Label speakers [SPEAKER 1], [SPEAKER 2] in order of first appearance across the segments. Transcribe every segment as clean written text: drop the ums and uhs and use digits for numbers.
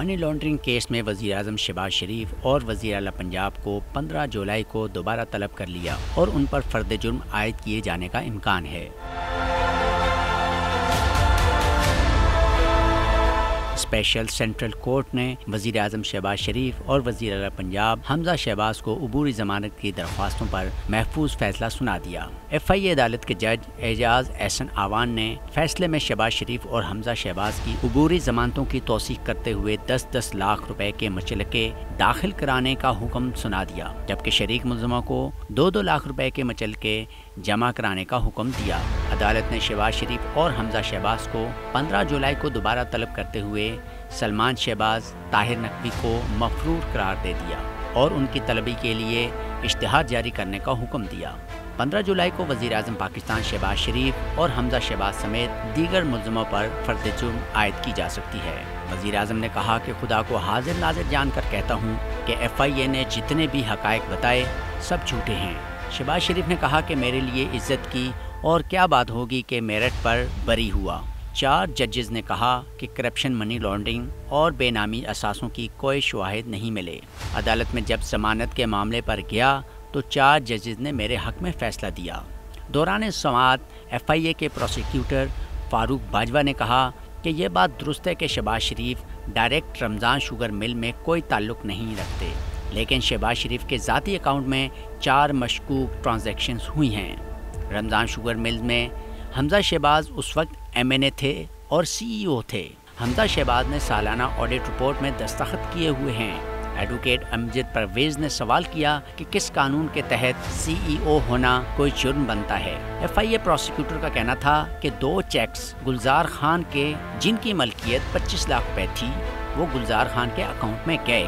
[SPEAKER 1] Money laundering case में वज़ीर आज़म शहबाज शरीफ और वज़ीर आला पंजाब को 15 जुलाई को दोबारा तलब कर लिया और उन पर फर्द जुर्म आयद किए जाने का इम्कान है। स्पेशल सेंट्रल कोर्ट ने वज़ीर आज़म शहबाज शरीफ और वज़ीर आला पंजाब हमजा शहबाज को अबूरी ज़मानत की दरख्वास्तों पर महफूज फैसला सुना दिया। FI अदालत के जज एजाज एहसन आवान ने फैसले में शहबाज शरीफ और हमजा शहबाज की अबूरी जमानतों की तौसीक करते हुए 10-10 लाख रुपए के मचलके दाखिल कराने का हुक्म सुना दिया, जबकि शरीक मुल्ज़िमों को 2-2 लाख रुपए के मचलके जमा कराने का हुक्म दिया। अदालत ने शहबाज शरीफ और हमजा शहबाज को 15 जुलाई को दोबारा तलब करते हुए सलमान शहबाज ताहिर नकवी को मफरूर करार दे दिया और उनकी तलबी के लिए इश्तिहार जारी करने का हुक्म दिया। 15 जुलाई को वज़ीर आज़म पाकिस्तान शहबाज शरीफ और हमजा शहबाज समेत दीगर मुल्ज़िमों पर फर्द जुर्म आयद की जा सकती है। वज़ीर आज़म ने कहा कि खुदा को हाजिर नाज़िर जानकर कहता हूँ कि FIA ने जितने भी हक़ाइक़ बताए सब झूठे हैं। शहबाज शरीफ ने कहा कि मेरे लिए इज़्ज़त की और क्या बात होगी कि मेरिट पर बरी हुआ। 4 जजेस ने कहा कि करप्शन, मनी लॉन्ड्रिंग और बेनामी असासों की कोई शवाहिद नहीं मिले। अदालत में जब जमानत के मामले पर गया तो 4 जजेस ने मेरे हक़ में फ़ैसला दिया। दौरान समाअत FIA के प्रोसिक्यूटर फ़ारूक बाजवा ने कहा कि यह बात दुरुस्त है कि शहबाज शरीफ डायरेक्ट रमज़ान शुगर मिल में कोई ताल्लुक़ नहीं रखते, लेकिन शहबाज शरीफ के ज़ाती अकाउंट में 4 मशकूक ट्रांजैक्शंस हुई हैं। रमज़ान शुगर मिल में हमजा शहबाज उस वक्त MNA थे और CEO थे। हमजा शहबाज ने सालाना ऑडिट रिपोर्ट में दस्तखत किए हुए हैं। एडवोकेट अमजद परवेज़ ने सवाल किया कि किस कानून के तहत CEO होना कोई जुर्म बनता है। FIA प्रोसिक्यूटर का कहना था कि 2 चेक्स गुलजार खान के, जिनकी मलकियत 25 लाख रुपए थी, वो गुलजार खान के अकाउंट में गए।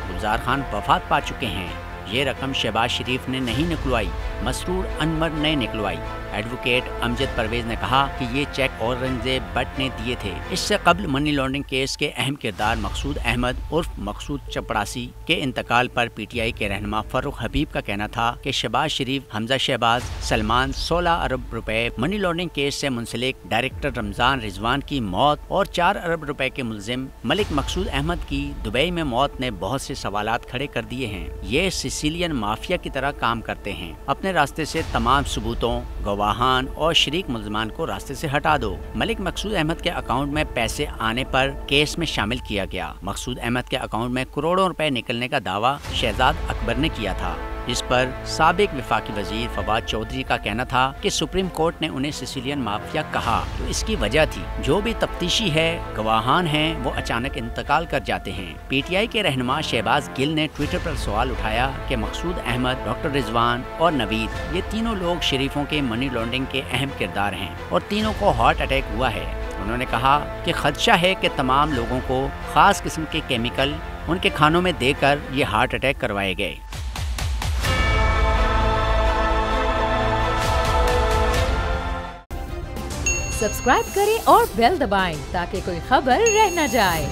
[SPEAKER 1] गुलजार खान वफात पा चुके हैं। ये रकम शहबाज शरीफ ने नहीं निकलवाई, मसरूर अनवर ने निकलवाई। एडवोकेट अमजद परवेज़ ने कहा कि ये चेक औरंगजेब भट्ट ने दिए थे। इससे कबल मनी लॉन्ड्रिंग केस के अहम किरदार मकसूद अहमद उर्फ मकसूद चपड़ासी के इंतकाल पर PTI के रहनुमा फर्रुख हबीब का कहना था कि शहबाज शरीफ, हमजा शहबाज, सलमान 16 अरब रुपए, मनी लॉन्ड्रिंग केस से मुंसलिक डायरेक्टर रमजान रिजवान की मौत और 4 अरब रुपए के मुलजिम मलिक मकसूद अहमद की दुबई में मौत ने बहुत से सवालात खड़े कर दिए हैं। ये सिसिलियन माफिया की तरह काम करते हैं। अपने रास्ते से तमाम सबूतों, गवाहान और शरीक मुल्ज़िमान को रास्ते से हटा दो। मलिक मकसूद अहमद के अकाउंट में पैसे आने पर केस में शामिल किया गया। मकसूद अहमद के अकाउंट में करोड़ों रुपए निकलने का दावा शहजाद अकबर ने किया था, जिस पर साबिक वफाकी वजीर फवाद चौधरी का कहना था कि सुप्रीम कोर्ट ने उन्हें सिसिलियन माफिया कहा, तो इसकी वजह थी जो भी तफ्तीशी है, गवाहान हैं, वो अचानक इंतकाल कर जाते हैं। PTI के रहनुमा शहबाज गिल ने ट्विटर पर सवाल उठाया कि मकसूद अहमद, डॉक्टर रिजवान और नवीद, ये तीनों लोग शरीफों के मनी लॉन्ड्रिंग के अहम किरदार हैं और तीनों को हार्ट अटैक हुआ है। उन्होंने कहा कि खदशा है कि तमाम लोगों को खास किस्म के केमिकल उनके खानों में देकर ये हार्ट अटैक करवाए गए।
[SPEAKER 2] सब्सक्राइब करें और बेल दबाएं ताकि कोई खबर रह न जाए।